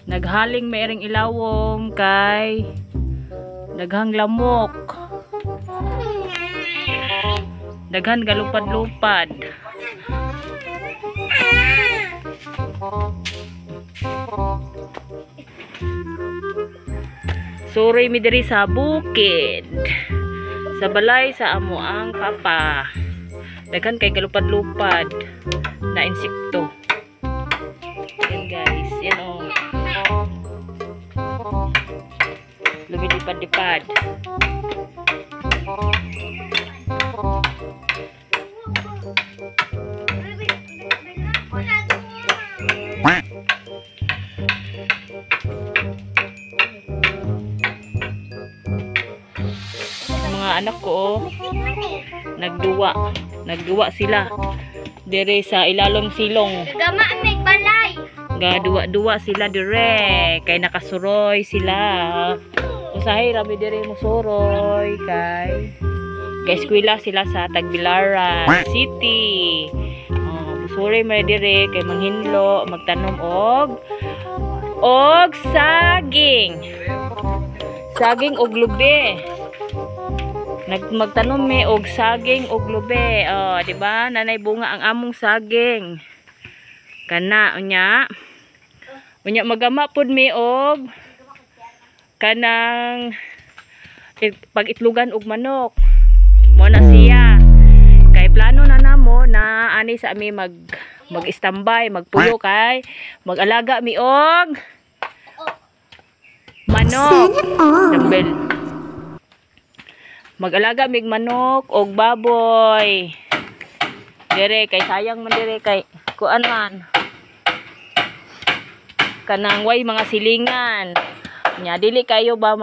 Naghaling mayring ilawom kay daghang lamok. Daghan galupad-lupad. Suri mi diri sa bukid. Sa balay sa amo ang papa. Daghan kay galupad-lupad na insekto. Yan guys, yan oh. Lumilipad-lipad. Mga anak ko nagduwa sila dire sa ilalom silong. Gama may balay. Gaduwa-duwa sila dire kay nakasuroy sila. Usahay rami dire mo suroy kay eskwela sila sa Tagbilaran City. Suroy mo dire kay manghinlo magtanom og saging og lube. Magtanom mi og saging og lube. Di ba? Nanay bunga ang among saging. Kana unya magama pud mi og kanang pag-itlugan og manok. Mo na siya. Kay plano na namo na ani sa ami mag-standby, magpuyo kay mag-alaga mi og manok. Dambel. Mag-alaga mig manok og baboy. Dire kay sayang man dire kay kuan man. Kanang way mga silingan. Nya dili kayo ba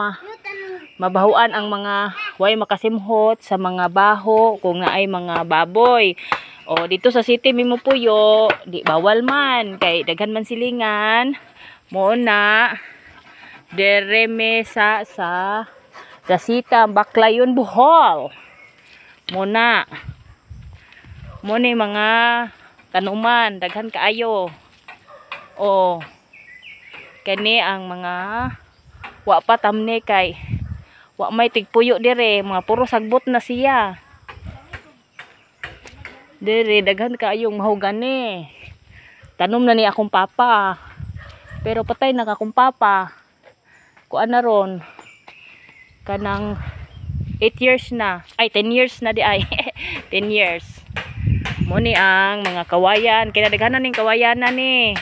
mabahuan ang mga way makasimhot sa mga baho kung naay mga baboy. O dito sa city mimo puyo, di bawal man kay daghan man silingan. Mo na dire me sa Dasita, Baklayon, Bohol. Muna. Muna mga tanuman, daghan kaayo. O, kani ang mga wa pa tamne kay wa may tigpuyo dire, mga puro sagbot na siya. Dire, daghan kaayong mahugani. Tanom na ni akong papa. Pero patay na akong papa. Kuan na ron. Kanang 8 years na. Ay, 10 years na di ay. 10 years. Muni ang mga kawayan. Kinadaghanan ning kawayan na ni.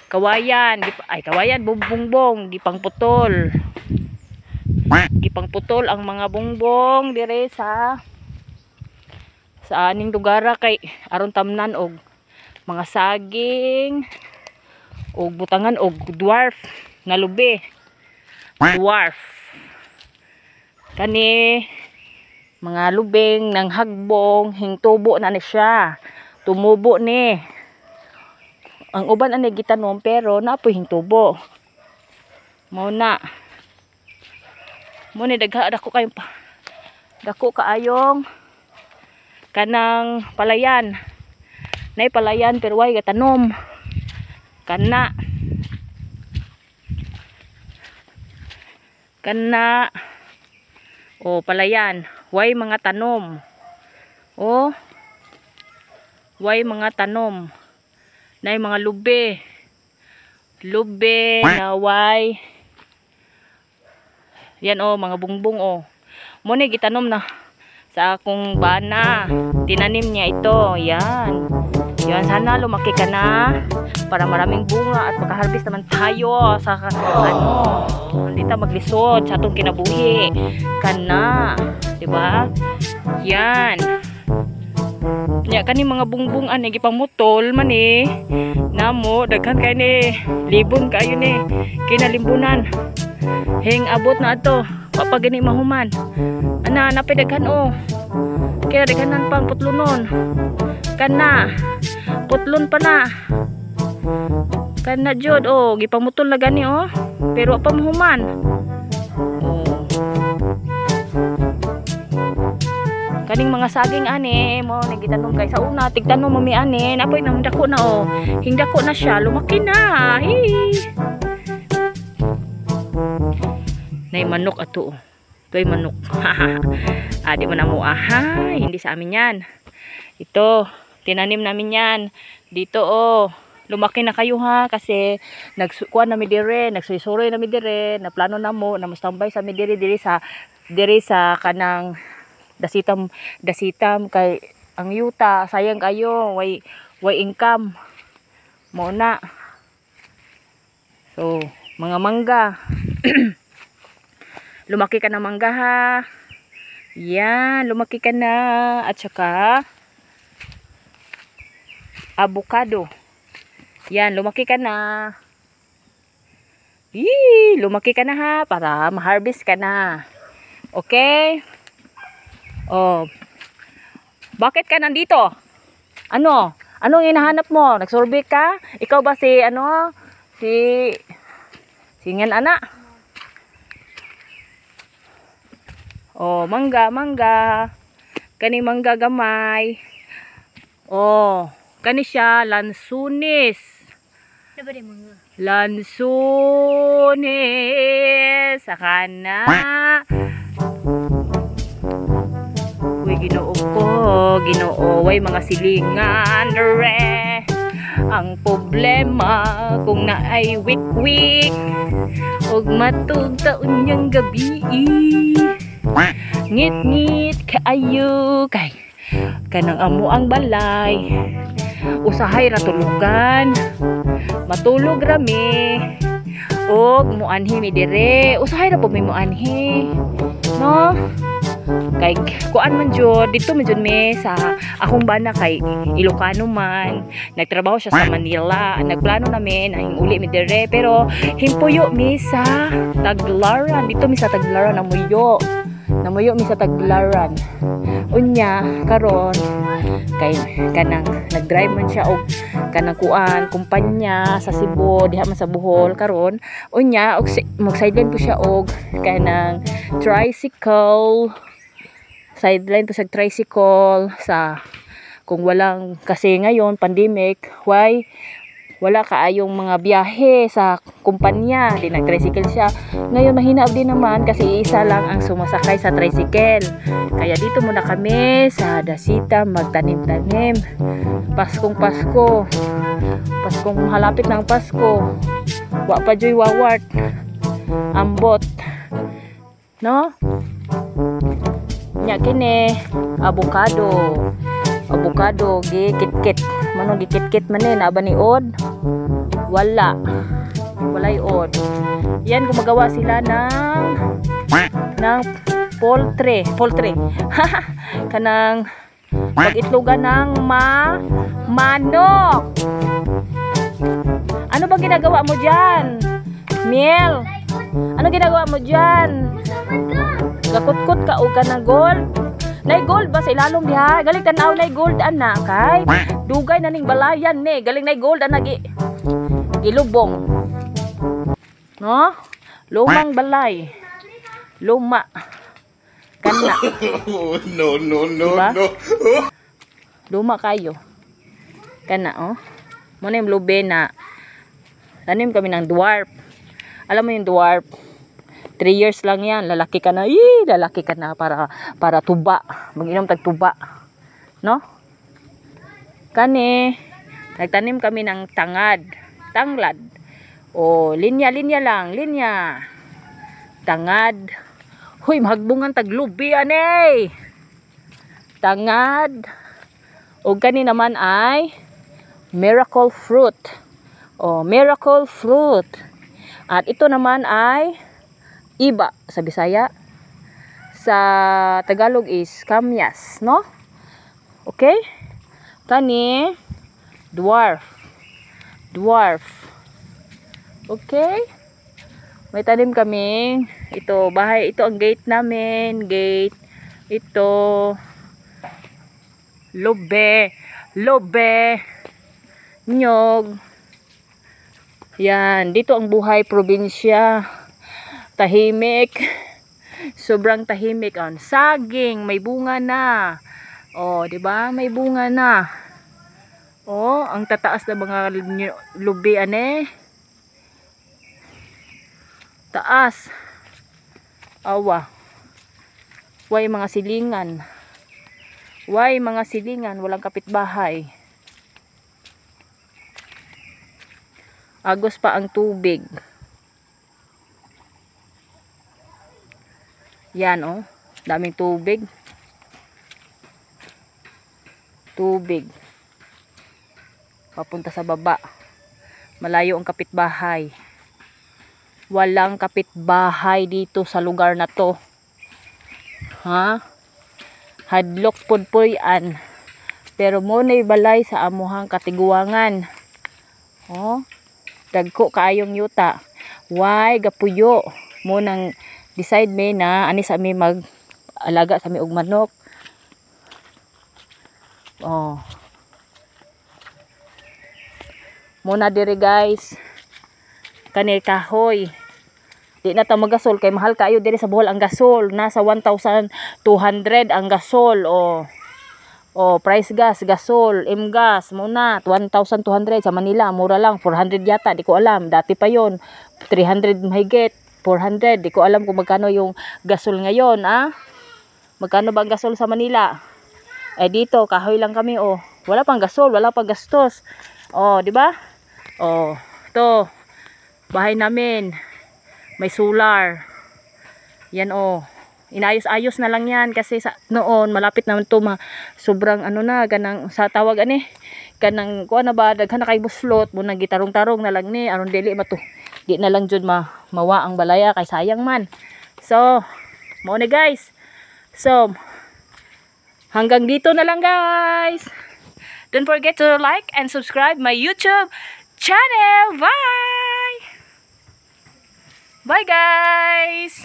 Kawayan. Kawayan. Bungbong. Gipangputol. Gipangputol ang mga bungbong dire sa aning lugara kay aron tamnan og mga saging og butangan og dwarf na lubi. Dwarf. Kani mga lubeng ng hagbong hingtubo na ni siya. Tumubo ni. Ang uban ani gitanom pero napoy hingtubo. Mao na. Mo ni dako kaayong kanang palayan. Nay palayan pero way gatanom. Kana o palayan, way mga tanom. O way mga tanom. Nay mga lube na way. Yan o mga bungbong o. Mo ni gitanom na sa akong bana. Tinanim niya ito. Yan. Yan sana lumaki ka na para maraming bunga at makaharvest naman tayo sa hindi ta maglisod sa atong kinabuhi kana, di ba? Yan. Nya kani mga bungbong ani gipamutol man ni namo daghan kay ni libon kayo ni kinalimbunan. Hing abot na ato papagani mahuman. Ana napay daghan o. Kaya daghanan pang putlunon. Kana putlon pa na. Kana jud oh, gipamutol na gani oh. Pero pa mahuman. Oh. Kaning mga saging ani mo nagitanong kay sa una tigtanom mo mi ani napoy nang dako na oh. Hingdako na siya, lumaki na. Hey. Nay manok ato. Ito'y manok. Di mo na mo ahay. Hindi sa amin yan. Ito. Tinanim namin yan. Dito lumaki na kayo ha. Kasi nagkuha na mi dire. Nagsusuroy na mi dire. Na plano na mo. Na mustambay sa mi dire. Dire sa kanang dasitam kay ang yuta. Sayang kayo. Way income. Mo na. So, mga mangga. Lumaki ka na mangga ha. Yan, lumaki ka na. At saka avocado. Yan, lumaki ka na. Lumaki ka na ha para ma-harvest ka na. Okay? Bakit ka nandito? Anong hinahanap mo? Nagsurvey ka? Ikaw ba si Ngan anak? Mangga. Kani mangga gamay. Kani siya lansunis. Lansunis. Sakana. Uy, Ginoo ko. Ginoo, way mga silingan re. Ang problema kung naay wik-wik og matug taon niyang gabi. Ngit-ngit kaayo kay kanang amo ang balay. Usahay ra tulugan. Matulog rami. Og muanhi mi dire. Usahay ra po mi muanhi. No? Kay kuan man jud dito man jud mi sa akong bana kay Ilocano man. Nagtrabaho siya sa Manila. Nagplano namin ang uli mi dire pero himpuyo mi sa Tagbilaran. Dito mi sa Tagbilaran namuyo mi sa Tagbilaran. Unya karon kay kanang nagdrive man siya og kanang kuan kumpanya sa Cebu diha man sa Bohol karon. Unya og mag-sideline po siya og kanang tricycle. Sideline po sa tricycle sa kung walang kasi ngayon pandemic wala kaayong mga biyahe sa kumpanya di nag-tricycle siya. Ngayon mahina din naman kasi isa lang ang sumasakay sa tricycle. Kaya dito muna kami sa Dasita magtanim-tanim. Paskong halapit ng Pasko. Wa pa joy wawart. Ambot. No? Nya kini avocado gikit-kit mano gikit-kit man na ba ni od walay od. Yan gumagawa sila ng poultry kanang pag-itlogan ng manok. Ano ba ginagawa mo dyan, Miel? Ano ginagawa mo dyan? Gakut-kut ka o ka ng gold? Nay gold ba sa ilalom diha? Galing tanaw nay gold ana kay dugay na ning balayan ni. Galing nay gold ana gilubong. No? Lumang balay. Luma. Kana. No. Diba? Luma kayo. Kana Mo na yung lubena. Tanim kami ng dwarf. Alam mo yung dwarf? 3 years lang yan. Lalaki ka na. Lalaki ka na para tuba. Mag-inom tag tuba. No? Kani, nagtanim kami ng tanglad. Linya lang. Linya. Tangad. Huy, mahagbungan tag lubi anay. Tangad. O kani naman ay miracle fruit. Miracle fruit. At ito naman ay iba sa Bisaya. Sa Tagalog is kamyas, no? Okay? Kani dwarf. Okay? May tanim kami. Ito bahay, ito ang gate namin. Gate. Ito lobe. Nyog. Yan, dito ang buhay probinsya. Tahimik. Sobrang tahimik. Saging, may bunga na. Di ba? May bunga na. Ang tataas na mga lubi ane. Taas. Awa. Way mga silingan. Way mga silingan, walang kapitbahay. Agos pa ang tubig. Yan oh, daming tubig. Tubig. Papunta sa baba. Malayo ang kapitbahay. Walang kapitbahay dito sa lugar na to. Ha? Hadlok pudpuyan. Pero munay balay sa amuhang katiguangan. Oh, dagko kaayong yuta. Why gapuyo mo nang decide me na ani sa mi mag alaga sa mi og manok. Oh. Muna diri guys. Kani kahoy. Di na ta magasol kay mahal kayo diri sa Bohol ang gasol. Nasa 1,200 ang gasol. O price gas, gasol, M-gas muna 1,200 sa Manila, mura lang 400 yata, di ko alam. Dati pa yon 300 mahigit, 400, di ko alam kung magkano yung gasol ngayon, ah. Magkano ba ang gasol sa Manila? Eh dito kahoy lang kami oh. Wala pang gasol, wala pang gastos. Oh, di ba? Oh, to bahay namin. May solar. Yan oh. Inayos-ayos na lang yan kasi sa noon malapit naman to sobrang ano na ganang sa tawag ani kanang kuan na ba daghan na kay buslot mo nang gitarong-tarong na lang ni aron dili mato di na lang jud mawa ang balaya kay sayang man. So mo ni guys. So hanggang dito na lang guys. Don't forget to like and subscribe my YouTube channel. Bye. Bye guys.